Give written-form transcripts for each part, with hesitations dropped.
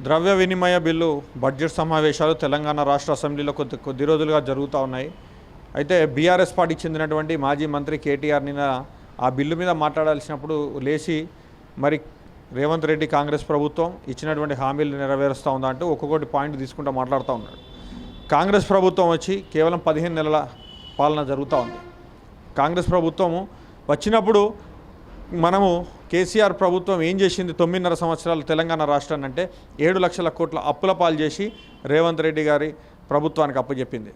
ద్రవ్య వినిమయ bill budget సమావేశాలు తెలంగాణ రాష్ట్ర అసెంబ్లీలో కొద్ది రోజులుగా జరుగుతూ ఉన్నాయి. అయితే బీఆర్ఎస్ పార్టీకి చెందినటువంటి మాజీ మంత్రి కేటీఆర్ నిన్న ఆ బిల్లు మీద మాట్లాడాల్సినప్పుడు లేచి మరి రేవంత్ రెడ్డి కాంగ్రెస్ ప్రభుత్వం ఇచ్చినటువంటి హామీలు నెరవేరుస్తూ ఉందా అంటూ ఒక్కొక్కటి పాయింట్ తీసుకుంటూ మాట్లాడుతూ ఉన్నాడు. కాంగ్రెస్ ప్రభుత్వం వచ్చి కేవలం 15 నెలల పాలన జరుగుతూ ఉంది. కాంగ్రెస్ ప్రభుత్వము వచ్చినప్పుడు మనము కేసీఆర్ ప్రభుత్వం ఏం చేసింది 9.5 సంవత్సరాలు తెలంగాణ రాష్ట్రాన్ని అంటే 7 లక్షల కోట్ల అప్పుల పాలు చేసి రేవంత్ రెడ్డి గారి ప్రభుత్వానికి అప్పచెప్పింది.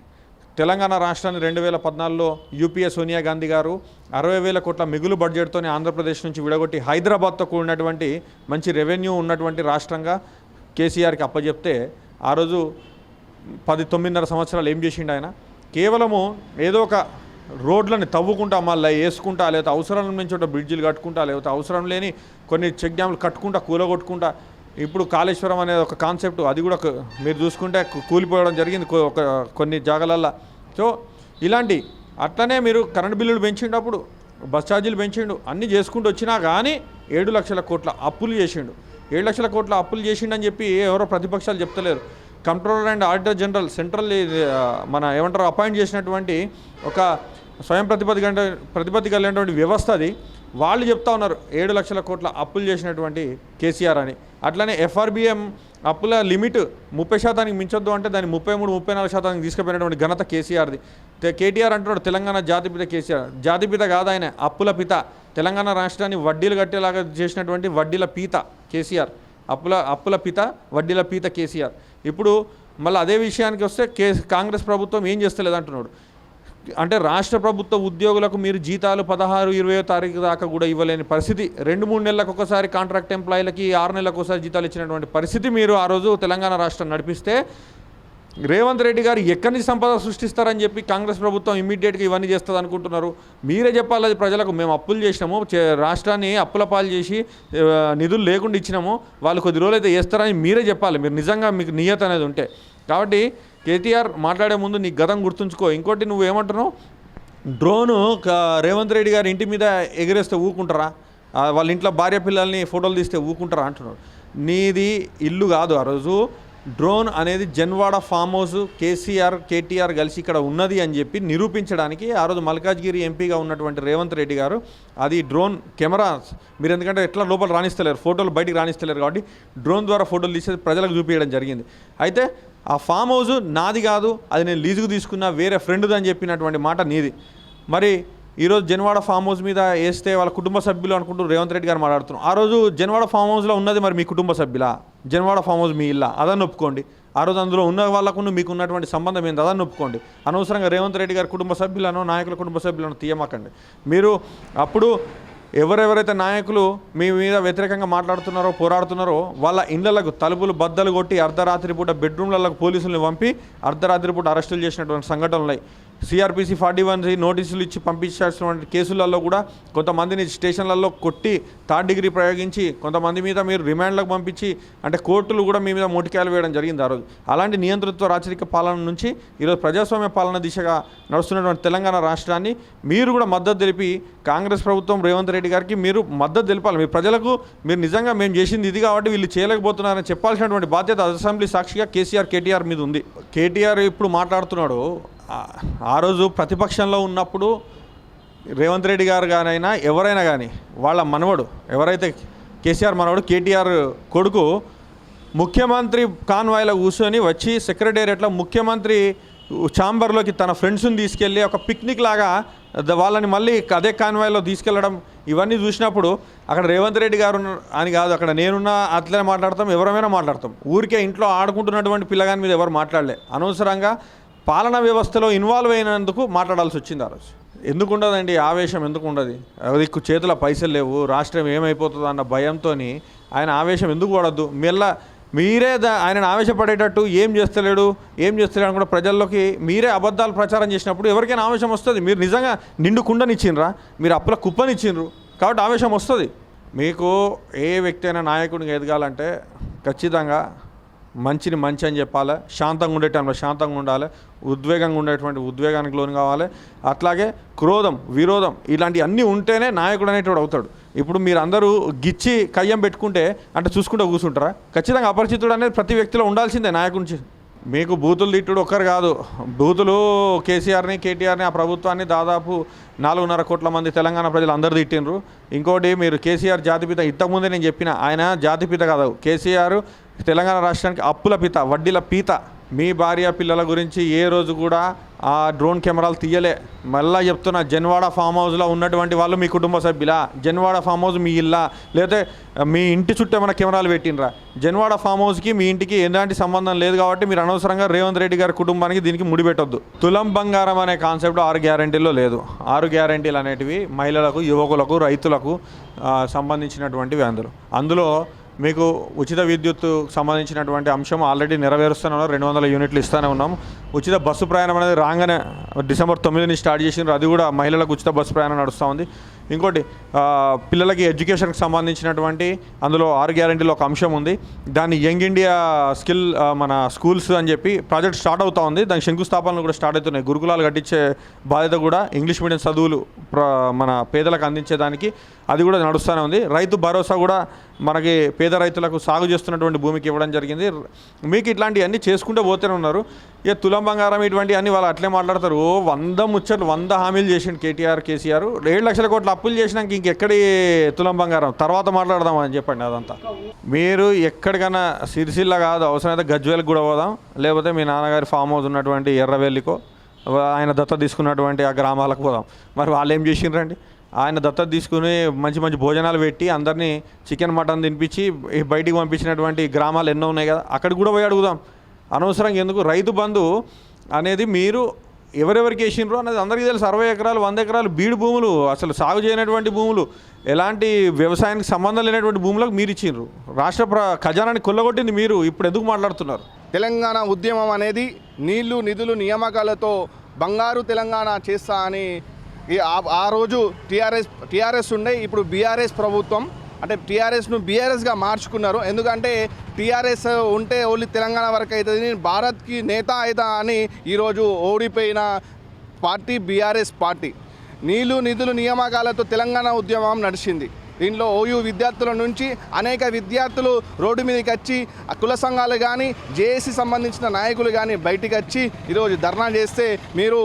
తెలంగాణ రాష్ట్రాన్ని 2014లో యూపీఏ సోనియా గాంధీ గారు 60,000 కోట్ల మిగులు బడ్జెట్తోనే ఆంధ్రప్రదేశ్ నుంచి విడగొట్టి హైదరాబాద్తో కూడినటువంటి మంచి రెవెన్యూ ఉన్నటువంటి రాష్ట్రంగా కేసీఆర్కి అప్పచెప్తే ఆ రోజు 9.5 సంవత్సరాలు ఏం చేసిండు ఆయన? కేవలము ఏదో ఒక రోడ్లను తవ్వుకుంటా మళ్ళీ వేసుకుంటా, లేకపోతే అవసరం నుంచి ఒక బ్రిడ్జిలు కట్టుకుంటా, లేకపోతే అవసరం లేని కొన్ని చెక్ డ్యామ్లు కట్టుకుంటా కూలగొట్టుకుంటా. ఇప్పుడు కాళేశ్వరం అనేది ఒక కాన్సెప్ట్, అది కూడా మీరు చూసుకుంటే కూలిపోవడం జరిగింది కొన్ని జాగాలల్లో. సో ఇలాంటి అట్లనే మీరు కరెంట్ బిల్లులు పెంచిండు, బస్ ఛార్జీలు పెంచిండు, అన్నీ చేసుకుంటూ వచ్చినా కానీ 7 లక్షల కోట్ల అప్పులు చేసిండు. 7 లక్షల కోట్ల అప్పులు చేసిండని చెప్పి ఎవరో ప్రతిపక్షాలు చెప్తలేరు. Controller and auditor general central మన ఏమంటారు అపాయింట్ చేసినటువంటి ఒక స్వయం ప్రతిపత్తి కలిగినటువంటి వ్యవస్థ అది. వాళ్ళు చెప్తా ఉన్నారు 7 లక్షల కోట్ల అప్పులు చేసినటువంటి కేసీఆర్ అని. అట్లనే ఎఫ్ఆర్బిఎం అప్పుల లిమిట్ 30% మించొద్దు అంటే దాన్ని 33-34% తీసుకుపోయినటువంటి ఘనత కేసీఆర్ది. కేటీఆర్ అంటున్నాడు తెలంగాణ జాతిపిత కేసీఆర్. జాతిపిత కాదు ఆయన, అప్పుల పిత. తెలంగాణ రాష్ట్రాన్ని వడ్డీలు కట్టేలాగా చేసినటువంటి వడ్డీల పీత కేసీఆర్. అప్పుల పిత, వడ్డీల పీత కేసీఆర్. ఇప్పుడు మళ్ళీ అదే విషయానికి వస్తే కాంగ్రెస్ ప్రభుత్వం ఏం చేస్తలేదు అంటున్నాడు. అంటే రాష్ట్ర ప్రభుత్వ ఉద్యోగులకు మీరు జీతాలు 16-20 తారీఖు దాకా కూడా ఇవ్వలేని పరిస్థితి, 2-3 నెలలకు ఒకసారి కాంట్రాక్ట్ ఎంప్లాయీలకి 6 నెలలకు ఒకసారి జీతాలు ఇచ్చినటువంటి పరిస్థితి మీరు ఆ రోజు తెలంగాణ రాష్ట్రం నడిపిస్తే రేవంత్ రెడ్డి గారు ఎక్కడి నుంచి సంపద సృష్టిస్తారని చెప్పి కాంగ్రెస్ ప్రభుత్వం ఇమ్మీడియట్గా ఇవన్నీ చేస్తుంది అనుకుంటున్నారు. మీరే చెప్పాలి అది ప్రజలకు. మేము అప్పులు చేసినాము, రాష్ట్రాన్ని అప్పుల పాలు చేసి నిధులు లేకుండా ఇచ్చినాము, వాళ్ళు కొద్ది రోజులు అయితే చేస్తారని మీరే చెప్పాలి, మీరు నిజంగా మీకు నియత అనేది ఉంటే. కాబట్టి కేటీఆర్ మాట్లాడే ముందు నీ గతం గుర్తుంచుకో. ఇంకోటి నువ్వు ఏమంటున్నావు, డ్రోను రేవంత్ రెడ్డి గారి ఇంటి మీద ఎగిరేస్తే ఊకుంటారా, వాళ్ళ ఇంట్లో భార్య పిల్లల్ని ఫోటోలు తీస్తే ఊకుంటారా అంటున్నాడు. నీది ఇల్లు కాదు. ఆ రోజు డ్రోన్ అనేది జన్వాడ ఫామ్ హౌస్ కేటీఆర్ కలిసి ఇక్కడ ఉన్నది అని చెప్పి నిరూపించడానికి ఆ రోజు మల్కాజ్గిరి ఎంపీగా ఉన్నటువంటి రేవంత్ రెడ్డి గారు అది డ్రోన్ కెమెరాస్ మీరు ఎందుకంటే ఎట్లా లోపల రాణిస్తలేరు, ఫోటోలు బయటికి రాణిస్తలేరు కాబట్టి డ్రోన్ ద్వారా ఫోటోలు తీసి ప్రజలకు చూపించడం జరిగింది. అయితే ఆ ఫామ్ హౌస్ నాది కాదు, అది నేను లీజుకు తీసుకున్నా, వేరే ఫ్రెండ్ది అని చెప్పినటువంటి మాట నీది. మరి ఈరోజు జన్వాడ ఫామ్ హౌస్ మీద వేస్తే వాళ్ళ కుటుంబ సభ్యులు అనుకుంటూ రేవంత్ రెడ్డి గారు మాట్లాడుతున్నారు. ఆ రోజు జన్వాడ ఫామ్ హౌస్లో ఉన్నది మరి మీ కుటుంబ సభ్యులా? జన్వాడ ఫామ్ హౌస్ మీ ఇల్లా? అదని ఒప్పుకోండి. ఆ రోజు అందులో ఉన్న వాళ్ళకు మీకు ఉన్నటువంటి సంబంధం ఏంది అదని ఒప్పుకోండి. అనవసరంగా రేవంత్ రెడ్డి గారి కుటుంబ సభ్యులను, నాయకుల కుటుంబ సభ్యులను తీయమాకండి. మీరు అప్పుడు ఎవరెవరైతే నాయకులు మీ మీద వ్యతిరేకంగా మాట్లాడుతున్నారో, పోరాడుతున్నారో వాళ్ళ ఇళ్లకు తలుపులు బద్దలు కొట్టి అర్ధరాత్రి పూట బెడ్రూమ్లకు పోలీసులను పంపి అర్ధరాత్రి పూట అరెస్టులు చేసినటువంటి సంఘటనలు ఉన్నాయి. CRPC 41 నోటీసులు ఇచ్చి పంపించాల్సినటువంటి కేసులలో కూడా కొంతమందిని స్టేషన్లలో కొట్టి 3rd డిగ్రీ ప్రయోగించి కొంతమంది మీద మీరు రిమాండ్లకు పంపించి అంటే కోర్టులు కూడా మీ మీద మొటికాయలు వేయడం జరిగింది ఆ రోజు. అలాంటి నియంతృత్వ రాచరిక పాలన నుంచి ఈరోజు ప్రజాస్వామ్య పాలన దిశగా నడుస్తున్నటువంటి తెలంగాణ రాష్ట్రాన్ని మీరు కూడా మద్దతు తెలిపి కాంగ్రెస్ ప్రభుత్వం రేవంత్ రెడ్డి గారికి మీరు మద్దతు తెలిపాలి. మీ ప్రజలకు మీరు నిజంగా మేము చేసింది ఇది కాబట్టి వీళ్ళు చేయలేకపోతున్నారని చెప్పాల్సినటువంటి బాధ్యత అసెంబ్లీ సాక్షిగా కేటీఆర్ మీద ఉంది. కేటీఆర్ ఇప్పుడు మాట్లాడుతున్నాడు. ఆ రోజు ప్రతిపక్షంలో ఉన్నప్పుడు రేవంత్ రెడ్డి గారు గానైనా ఎవరైనా కానీ వాళ్ళ మనవడు ఎవరైతే కేసీఆర్ మనవడు కేటీఆర్ కొడుకు ముఖ్యమంత్రి కాన్వాయ్లో కూర్చొని వచ్చి సెక్రటేరియట్లో ముఖ్యమంత్రి ఛాంబర్లోకి తన ఫ్రెండ్స్ని తీసుకెళ్ళి ఒక పిక్నిక్ లాగా వాళ్ళని మళ్ళీ అదే కాన్వాయ్లో తీసుకెళ్ళడం ఇవన్నీ చూసినప్పుడు అక్కడ రేవంత్ రెడ్డి గారు అని కాదు, అక్కడ నేనున్నా అట్లనే మాట్లాడతాం, ఎవరైనా మాట్లాడతాం. ఊరికే ఇంట్లో ఆడుకుంటున్నటువంటి పిల్లగాని మీద ఎవరు మాట్లాడలే. అనవసరంగా పాలనా వ్యవస్థలో ఇన్వాల్వ్ అయినందుకు మాట్లాడాల్సి వచ్చింది ఆ రోజు. ఎందుకు ఉండదండి ఆవేశం, ఎందుకు ఉండదు? దిక్కు చేతిలో పైసలు లేవు, రాష్ట్రం ఏమైపోతుందో అన్న భయంతో ఆయన ఆవేశం ఎందుకు పడద్దు? మీరే ఆయనను ఆవేశపడేటట్టు ఏం చేస్తలేడు కూడా ప్రజల్లోకి మీరే అబద్ధాలు ప్రచారం చేసినప్పుడు ఎవరికైనా ఆవేశం వస్తుంది. మీరు నిజంగా నిండు కుండనిచ్చిండ్రా? మీరు అప్పుల కుప్పనిచ్చిండ్రు కాబట్టి ఆవేశం వస్తుంది. మీకు ఏ వ్యక్తి అయినా నాయకుడిగా ఎదగాలంటే ఖచ్చితంగా మంచిని మంచి అని చెప్పాలి, శాంతంగా ఉండే టైంలో శాంతంగా ఉండాలి, ఉద్వేగంగా ఉండేటువంటి ఉద్వేగానికి లోను కావాలి, అట్లాగే క్రోధం విరోధం ఇలాంటివి అన్నీ ఉంటేనే నాయకుడు అనేటువంటి అవుతాడు. ఇప్పుడు మీరు అందరూ గిచ్చి కయ్యం పెట్టుకుంటే అంటే చూసుకుంటూ కూర్చుంటారా? ఖచ్చితంగా అపరిచితుడు అనేది ప్రతి వ్యక్తిలో ఉండాల్సిందే నాయకుడి. మీకు బూతులు తిట్టుడు ఒక్కరు కాదు, బూతులు కేసీఆర్ని కేటీఆర్ని ఆ ప్రభుత్వాన్ని దాదాపు 4.5 కోట్ల మంది తెలంగాణ ప్రజలు అందరు తిట్టిండ్రు. ఇంకోటి మీరు కేసీఆర్ జాతిపిత, ఇంతకుముందే నేను చెప్పిన ఆయన జాతిపిత కాదు, కేసీఆర్ తెలంగాణ రాష్ట్రానికి అప్పుల పిత, వడ్డీల పీత. మీ భార్య పిల్లల గురించి ఏ రోజు కూడా ఆ డ్రోన్ కెమెరాలు తీయలే. మళ్ళీ చెప్తున్నా, జన్వాడ ఫామ్ హౌస్లో ఉన్నటువంటి వాళ్ళు మీ కుటుంబ సభ్యులా? జన్వాడ ఫామ్ హౌస్ మీ ఇల్లా, లేకపోతే మీ ఇంటి చుట్టూ ఏమైనా కెమెరాలు పెట్టినరా? జన్వాడ ఫామ్ హౌస్కి మీ ఇంటికి ఎలాంటి సంబంధం లేదు కాబట్టి మీరు అనవసరంగా రేవంత్ రెడ్డి గారి కుటుంబానికి దీనికి ముడిపెట్టొద్దు. తులం బంగారం అనే కాన్సెప్ట్ 6 గ్యారంటీల్లో లేదు. 6 గ్యారంటీలు అనేటివి మహిళలకు, యువకులకు, రైతులకు సంబంధించినటువంటివి. అందులో మీకు ఉచిత విద్యుత్ సంబంధించినటువంటి అంశం ఆల్రెడీ నెరవేరుస్తూనే ఉన్నారు. 200 యూనిట్లు ఇస్తూనే ఉన్నాం. ఉచిత బస్సు ప్రయాణం అనేది రాగానే డిసెంబర్ 9 స్టార్ట్ చేసినారు. అది కూడా మహిళలకు ఉచిత బస్సు ప్రయాణం నడుస్తూ ఉంది. ఇంకోటి పిల్లలకి ఎడ్యుకేషన్కి సంబంధించినటువంటి అందులో 6 గ్యారంటీలో ఒక అంశం ఉంది. దాన్ని యంగ్ ఇండియా స్కిల్ మన స్కూల్స్ అని చెప్పి ప్రాజెక్ట్ స్టార్ట్ అవుతూ ఉంది. దానికి శంకుస్థాపనలు కూడా స్టార్ట్ అవుతున్నాయి. గురుకులాలు కట్టించే బాధ్యత కూడా ఇంగ్లీష్ మీడియం చదువులు మన పేదలకు అందించేదానికి అది కూడా నడుస్తూనే ఉంది. రైతు భరోసా కూడా మనకి పేద రైతులకు సాగు చేస్తున్నటువంటి భూమికి ఇవ్వడం జరిగింది. మీకు ఇట్లాంటివన్నీ చేసుకుంటూ పోతూనే ఉన్నారు. ఇక తులం బంగారం ఇటువంటివన్నీ వాళ్ళు అట్లే మాట్లాడతారు. 100 ముచ్చట్లు 100 హామీలు చేసిండు కేసీఆర్. 7 లక్షల కోట్ల అప్పులు చేసినాక ఇంకెక్కడి తులం బంగారం? తర్వాత మాట్లాడదామని చెప్పండి. అదంతా మీరు ఎక్కడికైనా సిరిసిల్ల కాదు, అవసరమైతే గజ్వేల్కి కూడా పోదాం, లేకపోతే మీ నాన్నగారి ఫామ్ హౌస్ ఉన్నటువంటి ఎర్రవెల్లికో ఆయన దత్త తీసుకున్నటువంటి ఆ గ్రామాలకు పోదాం. మరి వాళ్ళు ఏం చేసిండ్రండి? ఆయన దత్తత తీసుకుని మంచి మంచి భోజనాలు పెట్టి అందరినీ చికెన్ మటన్ తినిపించి బయటికి పంపించినటువంటి గ్రామాలు ఎన్నో ఉన్నాయి కదా, అక్కడికి కూడా పోయి అడుగుదాం. అనవసరంగా ఎందుకు? రైతు బంధు అనేది మీరు ఎవరెవరికి వేసిండ్రు అనేది అందరికీ తెలుసు. 60 ఎకరాలు 100 ఎకరాలు బీడు భూములు, అసలు సాగు చేయనటువంటి భూములు, ఎలాంటి వ్యవసాయానికి సంబంధం లేనటువంటి భూములకు మీరు ఇచ్చిండ్రు. రాష్ట్ర ఖజానాన్ని కొల్లగొట్టింది మీరు. ఇప్పుడు ఎందుకు మాట్లాడుతున్నారు? తెలంగాణ ఉద్యమం అనేది నీళ్లు నిధులు నియామకాలతో బంగారు తెలంగాణ చేస్తా అని ఆ రోజు టీఆర్ఎస్ ఉండే, ఇప్పుడు బీఆర్ఎస్ ప్రభుత్వం అంటే టీఆర్ఎస్ను బీఆర్ఎస్గా మార్చుకున్నారు. ఎందుకంటే టీఆర్ఎస్ ఉంటే ఓన్లీ తెలంగాణ వరకు అవుతుంది, భారత్కి నేత అవుతా అని ఈరోజు ఓడిపోయిన పార్టీ బీఆర్ఎస్ పార్టీ. నీళ్లు నిధులు నియామకాలతో తెలంగాణ ఉద్యమం నడిచింది. దీనిలో ఓయూ విద్యార్థుల నుంచి అనేక విద్యార్థులు రోడ్డు మీదకి వచ్చి కుల సంఘాలు కానీ జేఏసీ సంబంధించిన నాయకులు కానీ బయటికి వచ్చి ఈరోజు ధర్నా చేస్తే మీరు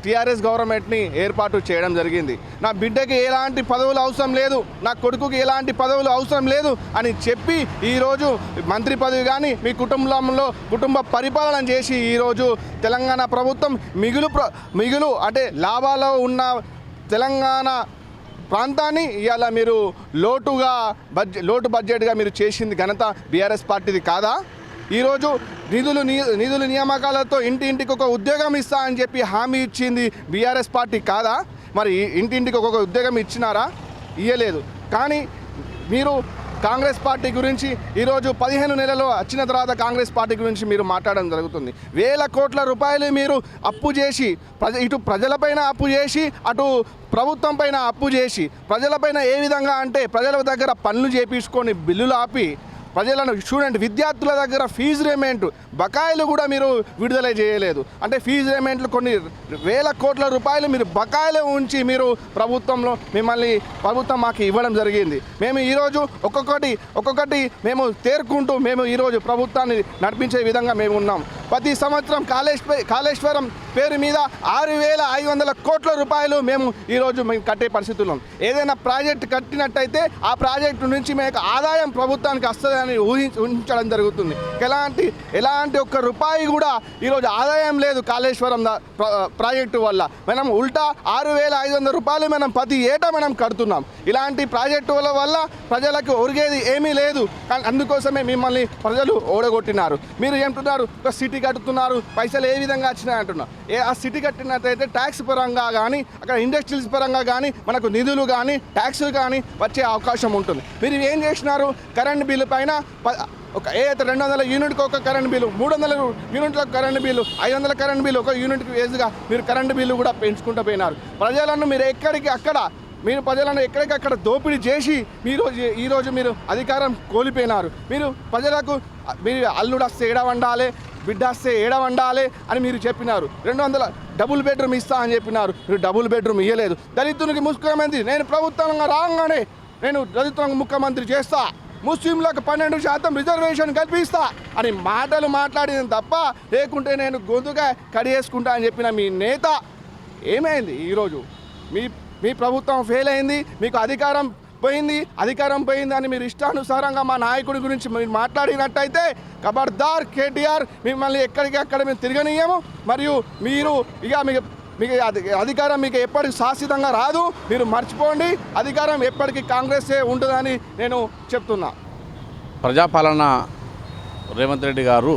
టీఆర్ఎస్ గవర్నమెంట్ని ఏర్పాటు చేయడం జరిగింది. నా బిడ్డకి ఎలాంటి పదవులు అవసరం లేదు, నా కొడుకుకి ఎలాంటి పదవులు అవసరం లేదు అని చెప్పి ఈరోజు మంత్రి పదవి కానీ మీ కుటుంబ పరిపాలన చేసి ఈరోజు తెలంగాణ ప్రభుత్వం మిగులు అంటే లాభాల్లో ఉన్న తెలంగాణ ప్రాంతాన్ని ఇవాళ మీరు లోటు బడ్జెట్గా మీరు చేసింది ఘనత బీఆర్ఎస్ పార్టీది కాదా? ఈరోజు నిధులు నియామకాలతో ఇంటింటికి ఒక ఉద్యోగం ఇస్తా అని చెప్పి హామీ ఇచ్చింది బీఆర్ఎస్ పార్టీ కాదా? మరి ఇంటింటికి ఒక్కొక్క ఉద్యోగం ఇచ్చినారా? ఇయ్యలేదు. కానీ మీరు కాంగ్రెస్ పార్టీ గురించి ఈరోజు 15 నెలలు వచ్చిన తర్వాత కాంగ్రెస్ పార్టీ గురించి మీరు మాట్లాడడం జరుగుతుంది. 1000 కోట్ల రూపాయలు మీరు అప్పు చేసి ఇటు ప్రజలపైన అప్పు చేసి అటు ప్రభుత్వం పైన అప్పు చేసి ప్రజలపైన ఏ విధంగా అంటే ప్రజల దగ్గర పనులు చేపించుకొని బిల్లులు ఆపి ప్రజలను చూడండి, విద్యార్థుల దగ్గర ఫీజు రేమెంట్ బకాయిలు కూడా మీరు విడుదల చేయలేదు. అంటే ఫీజు రేమెంట్లు కొన్ని 1000 కోట్ల రూపాయలు మీరు బకాయిలు ఉంచి మీరు ప్రభుత్వం మాకు ఇవ్వడం జరిగింది. మేము ఈరోజు ఒక్కొక్కటి మేము తేరుకుంటూ మేము ఈరోజు ప్రభుత్వాన్ని నడిపించే విధంగా మేము ఉన్నాం. ప్రతి సంవత్సరం కాళేశ్వరం పేరు మీద 6500 కోట్ల రూపాయలు మేము ఈరోజు కట్టే పరిస్థితుల్లో. ఏదైనా ప్రాజెక్టు కట్టినట్టయితే ఆ ప్రాజెక్టు నుంచి మీకు ఆదాయం ప్రభుత్వానికి వస్తుందని ఊహించడం జరుగుతుంది. ఎలాంటి ఒక్క రూపాయి కూడా ఈరోజు ఆదాయం లేదు కాళేశ్వరం ప్రాజెక్టు వల్ల. మనం ఉల్టా 6500 రూపాయలు మనం ప్రతి ఏటా మనం కడుతున్నాం. ఇలాంటి ప్రాజెక్టుల వల్ల ప్రజలకు ఒరిగేది ఏమీ లేదు. కానీ అందుకోసమే మిమ్మల్ని ప్రజలు ఓడగొట్టినారు. మీరు ఏమంటున్నారు? ఒక సిటీ కట్టుతున్నారు, పైసలు ఏ విధంగా వచ్చినాయి అంటున్నారు. ఆ సిటీ కట్టినట్టయితే ట్యాక్స్ పరంగా కానీ అక్కడ ఇండస్ట్రీస్ పరంగా కానీ మనకు నిధులు కానీ ట్యాక్సులు కానీ వచ్చే అవకాశం ఉంటుంది. మీరు ఏం చేసినారు? కరెంట్ బిల్లు పైన ఒక 200 యూనిట్కి ఒక కరెంట్ బిల్లు, 300 యూనిట్లకు కరెంట్ బిల్లు, 500 కరెంట్ బిల్లు, ఒక యూనిట్కి వేసుగా మీరు కరెంట్ బిల్లు కూడా పెంచుకుంటూ పోయినారు. ప్రజలను మీరు ఎక్కడికి అక్కడ మీరు ప్రజలను ఎక్కడికక్కడ దోపిడీ చేసి ఈరోజు మీరు అధికారం కోల్పోయినారు. మీరు ప్రజలకు మీరు అల్లుడు వస్తే ఏడ వండాలి, బిడ్డ వస్తే ఏడ వండాలి అని మీరు చెప్పినారు. 200 డబుల్ బెడ్రూమ్ ఇస్తా అని చెప్పినారు. మీరు డబుల్ బెడ్రూమ్ ఇవ్వలేదు. దళితునికి ముఖ్యమంత్రి నేను ప్రభుత్వంగా రాగానే నేను దళితులకు ముఖ్యమంత్రి చేస్తా, ముస్లింలకు 12% రిజర్వేషన్ కల్పిస్తా అని మాటలు మాట్లాడింది తప్ప, లేకుంటే నేను గొంతుగా కడిగేసుకుంటా అని చెప్పిన మీ నేత ఏమైంది? ఈరోజు మీ ప్రభుత్వం ఫెయిల్ అయింది, మీకు అధికారం పోయింది అని మీరు ఇష్టానుసారంగా మా నాయకుడి గురించి మీరు మాట్లాడినట్టయితే ఖబర్దార్ కేటీఆర్, మిమ్మల్ని ఎక్కడికక్కడ మేము తిరగనీయము. మరియు మీరు ఇక మీకు అధికారం మీకు ఎప్పటికి శాశ్వతంగా రాదు, మీరు మర్చిపోండి. అధికారం ఎప్పటికీ కాంగ్రెసే ఉంటుందని నేను చెప్తున్నా. ప్రజాపాలన రేవంత్ రెడ్డి గారు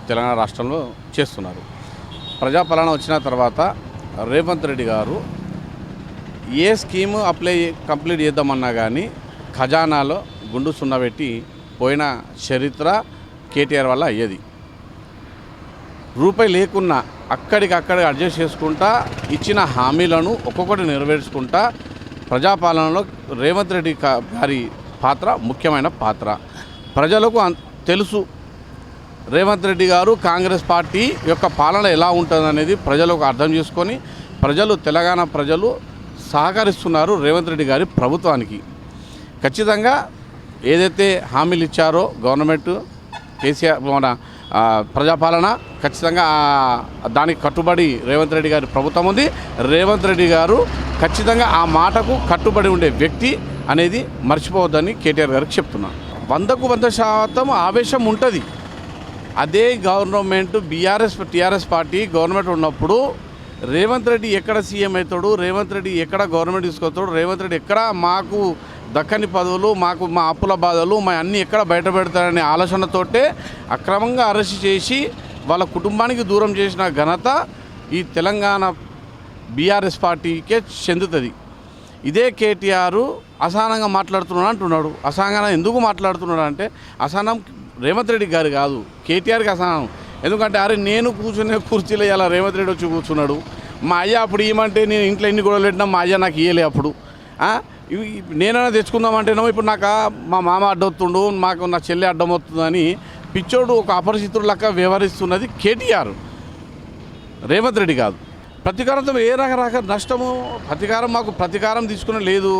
తెలంగాణ రాష్ట్రంలో చేస్తున్నారు. ప్రజాపాలన వచ్చిన తర్వాత రేవంత్ రెడ్డి గారు ఏ స్కీము కంప్లీట్ చేద్దామన్నా కానీ ఖజానాలో గుండు సున్నబెట్టి పోయిన చరిత్ర కేటీఆర్ వల్ల అయ్యేది. రూపాయి లేకున్నా అక్కడికక్కడ అడ్జస్ట్ చేసుకుంటా ఇచ్చిన హామీలను ఒక్కొక్కటి నెరవేర్చుకుంటా ప్రజాపాలనలో రేవంత్ రెడ్డి గారి పాత్ర ముఖ్యమైన పాత్ర. ప్రజలకు తెలుసు రేవంత్ రెడ్డి గారు కాంగ్రెస్ పార్టీ యొక్క పాలన ఎలా ఉంటుందనేది ప్రజలకు అర్థం చేసుకొని తెలంగాణ ప్రజలు సహకరిస్తున్నారు రేవంత్ రెడ్డి గారి ప్రభుత్వానికి. ఖచ్చితంగా ఏదైతే హామీలు ఇచ్చారో గవర్నమెంట్ కేసీఆర్ మన ప్రజాపాలన ఖచ్చితంగా దానికి కట్టుబడి రేవంత్ రెడ్డి గారి ప్రభుత్వం ఉంది. రేవంత్ రెడ్డి గారు ఖచ్చితంగా ఆ మాటకు కట్టుబడి ఉండే వ్యక్తి అనేది మర్చిపోవద్దని కేటీఆర్ గారికి చెప్తున్నాను. 100% ఆవేశం ఉంటుంది. అదే గవర్నమెంట్ టీఆర్ఎస్ పార్టీ గవర్నమెంట్ ఉన్నప్పుడు రేవంత్ రెడ్డి ఎక్కడ సీఎం అవుతాడు, రేవంత్ రెడ్డి ఎక్కడ గవర్నమెంట్ తీసుకొస్తాడు, రేవంత్ రెడ్డి ఎక్కడ మాకు దక్కని పదవులు, మాకు మా అప్పుల బాధలు మా అన్నీ ఎక్కడ బయట పెడతారనే ఆలోచనతోటే అక్రమంగా అరెస్ట్ చేసి వాళ్ళ కుటుంబానికి దూరం చేసిన ఘనత ఈ తెలంగాణ బీఆర్ఎస్ పార్టీకే చెందుతుంది. ఇదే కేటీఆర్ అసహనంగా మాట్లాడుతున్నాడు అంటున్నాడు. అసహనంగా ఎందుకు మాట్లాడుతున్నాడు అంటే అసహనం రేవంత్ రెడ్డి గారు కాదు, కేటీఆర్కి అసహనం. ఎందుకంటే అరే నేను కూర్చునే కుర్చీలో ఇలా రేవంత్ రెడ్డి వచ్చి కూర్చున్నాడు. మా అయ్య అప్పుడు ఇవ్వమంటే నేను ఇంట్లో ఎన్ని గొడవలు పెట్టినా మా అయ్య నాకు ఇవ్వలే. అప్పుడు నేనైనా తెచ్చుకుందామంటేనేమో ఇప్పుడు నాకు మా మామ అడ్డవుతుండు, మాకు నా చెల్లి అడ్డమవుతుందని పిచ్చోడు ఒక అపరిచితుడు లెక్క వ్యవహరిస్తున్నది కేటీఆర్, రేవంత్ రెడ్డి కాదు. ప్రతీకారంతో ఏ రకరకాల నష్టము మాకు ప్రతీకారం తీసుకునే లేదు.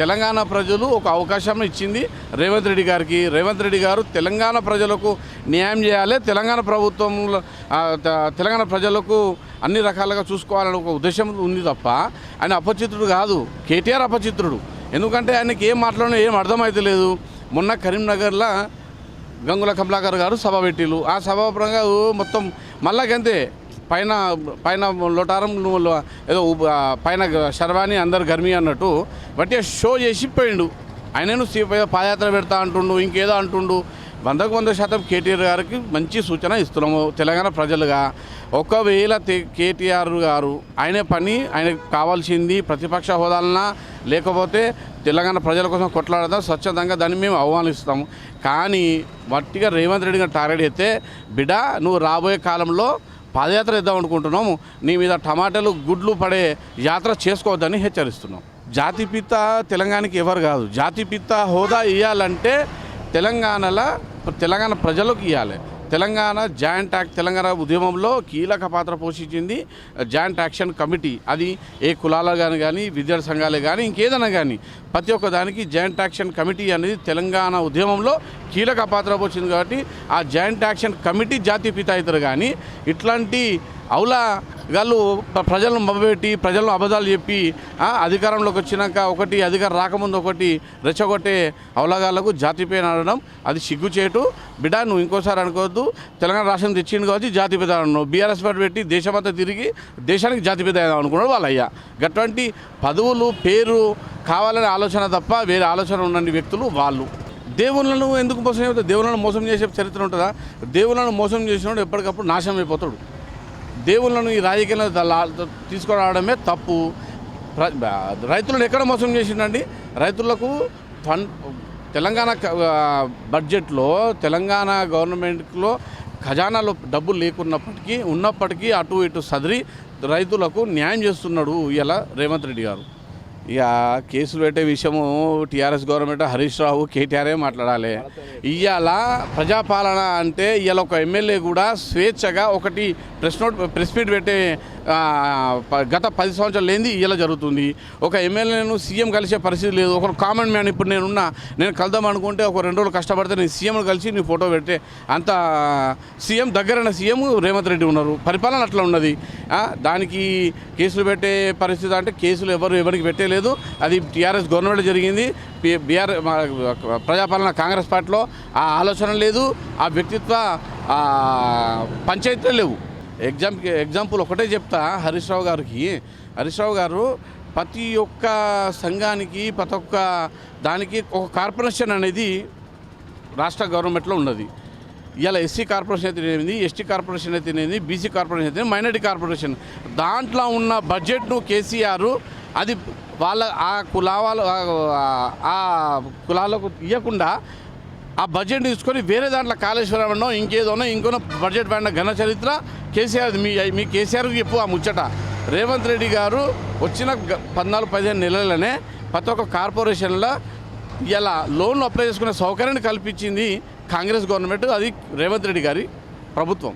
తెలంగాణ ప్రజలు ఒక అవకాశం ఇచ్చింది రేవంత్ రెడ్డి గారికి. రేవంత్ రెడ్డి గారు తెలంగాణ ప్రజలకు న్యాయం చేయాలి, తెలంగాణ ప్రభుత్వంలో తెలంగాణ ప్రజలకు అన్ని రకాలుగా చూసుకోవాలని ఒక ఉద్దేశం ఉంది తప్ప ఆయన అపచిత్రుడు కాదు. కేటీఆర్ అపచిత్రుడు. ఎందుకంటే ఆయనకి ఏం మాట్లాడినా ఏం అర్థమైతే లేదు. మొన్న కరీంనగర్లో గంగుల కమలాకర్ గారు సభ పెట్టిళ్ళు. ఆ సభాపరంగా మొత్తం మళ్ళాకంతే పైన లోటారం ఏదో పైన శర్వాణి అందరు గర్మి అన్నట్టు బట్టి షో చేసి పోయిండు. ఆయనను పాదయాత్ర పెడతా అంటుండు, ఇంకేదో అంటుండు. 100% కేటీఆర్ గారికి మంచి సూచన ఇస్తున్నాము తెలంగాణ ప్రజలుగా. ఒకవేళ కేటీఆర్ గారు ఆయనకు కావాల్సింది ప్రతిపక్ష హోదాలన్నా లేకపోతే తెలంగాణ ప్రజల కోసం కొట్లాడదాం స్వచ్ఛందంగా దాన్ని మేము ఆహ్వానిస్తాము. కానీ వట్టిగా రేవంత్ రెడ్డి గారు టార్గెట్ అయితే బిడ్డ నువ్వు రాబోయే కాలంలో పాదయాత్ర ఇద్దాం అనుకుంటున్నాము, నీ మీద టమాటాలు గుడ్లు పడే యాత్ర చేసుకోవద్దని హెచ్చరిస్తున్నాం. జాతిపిత తెలంగాణకి ఎవరు కాదు. జాతిపిత హోదా ఇవ్వాలంటే తెలంగాణ ప్రజలకు ఇవ్వాలి. తెలంగాణ ఉద్యమంలో కీలక పాత్ర పోషించింది జాయింట్ యాక్షన్ కమిటీ. అది ఏ కులాలు కానీ విద్యార్థి సంఘాలే కానీ ఇంకేదైనా కానీ ప్రతి ఒక్క దానికి జాయింట్ యాక్షన్ కమిటీ అనేది తెలంగాణ ఉద్యమంలో కీలక పాత్ర పోషించింది. కాబట్టి ఆ జాయింట్ యాక్షన్ కమిటీ జాతిపిత అవుతారు. కానీ ఇట్లాంటి వాళ్ళు ప్రజలను మభ్యపెట్టి ప్రజలను అబద్ధాలు చెప్పి అధికారంలోకి వచ్చినాక ఒకటి అధికారం రాకముందు ఒకటి రెచ్చగొట్టే అవలగాళ్లకు జాతిపేద అనడం అది సిగ్గుచేటు. బిడ్డ నువ్వు ఇంకోసారి అనుకోవద్దు. తెలంగాణ రాష్ట్రం తెచ్చింది కాబట్టి జాతిపేద అన్నావు. బీఆర్ఎస్ పార్టీ పెట్టి దేశమంతా తిరిగి దేశానికి జాతిపేద అనుకున్నాడు వాళ్ళయ్యా. అటువంటి పదవులు పేరు కావాలనే ఆలోచన తప్ప వేరే ఆలోచన ఉన్న వ్యక్తులు వాళ్ళు. దేవుళ్ళను ఎందుకు మోసం చేస్తారు? దేవుళ్ళను మోసం చేసే చరిత్ర ఉంటుందా? దేవుళ్ళను మోసం చేసినప్పుడు ఎప్పటికప్పుడు నాశనం అయిపోతాడు. దేవుళ్ళను ఈ రాజకీయాలను తీసుకురావడమే తప్పు. రైతులను ఎక్కడ మోసం చేసిండండి? రైతులకు తెలంగాణ బడ్జెట్లో తెలంగాణ గవర్నమెంట్లో ఖజానాలో డబ్బులు ఉన్నప్పటికీ అటు ఇటు సదిరి రైతులకు న్యాయం చేస్తున్నాడు ఇలా రేవంత్ రెడ్డి గారు. ఇక కేసులు పెట్టే విషయము టీఆర్ఎస్ గవర్నమెంట్ హరీష్ రావు కేటీఆరే మాట్లాడాలి. ఇవాళ ప్రజాపాలన అంటే ఇవాళ ఒక ఎమ్మెల్యే కూడా స్వేచ్ఛగా ఒకటి ప్రెస్ మీట్ పెట్టే గత 10 సంవత్సరాలు లేనిది ఇలా జరుగుతుంది. ఒక ఎమ్మెల్యేను సీఎం కలిసే పరిస్థితి లేదు. ఒక కామన్ మ్యాన్ ఇప్పుడు నేను కలుద్దాం అనుకుంటే ఒక 2 రోజులు కష్టపడితే నేను సీఎంను కలిసి నీ ఫోటో పెట్టే అంత సీఎం దగ్గరైన సీఎం రేవంత్ రెడ్డి ఉన్నారు. పరిపాలన అట్లా ఉన్నది. దానికి కేసులు పెట్టే పరిస్థితి అంటే కేసులు ఎవరికి పెట్టలేదు. అది టీఆర్ఎస్ గవర్నమెంట్ జరిగింది. ప్రజాపాలన కాంగ్రెస్ పార్టీలో ఆ ఆలోచన లేదు, ఆ వ్యక్తిత్వ పంచాయతీలు లేవు. ఎగ్జాంపుల్ ఒకటే చెప్తా హరీష్ రావు గారు ప్రతి ఒక్క సంఘానికి ప్రతి ఒక్క దానికి ఒక కార్పొరేషన్ అనేది రాష్ట్ర గవర్నమెంట్లో ఉన్నది. ఇలా ఎస్సీ కార్పొరేషన్ అయితేనేది, ఎస్టీ కార్పొరేషన్ అయితేనేది, బీసీ కార్పొరేషన్ అయితే మైనారిటీ కార్పొరేషన్, దాంట్లో ఉన్న బడ్జెట్ను కేసీఆర్ అది వాళ్ళ ఆ కులాలకు ఇవ్వకుండా ఆ బడ్జెట్ తీసుకొని వేరే దాంట్లో కాళేశ్వరం ఇంకేదోనో ఇంకోనో బడ్జెట్ పడిన ఘన చరిత్ర కేసీఆర్. మీ కేసీఆర్కి చెప్పు ఆ ముచ్చట. రేవంత్ రెడ్డి గారు వచ్చిన 14-15 నెలలనే ప్రతి ఒక్క కార్పొరేషన్లో ఇలా లోన్లు అప్లై చేసుకునే సౌకర్యాన్ని కల్పించింది కాంగ్రెస్ గవర్నమెంట్. అది రేవంత్ రెడ్డి గారి ప్రభుత్వం.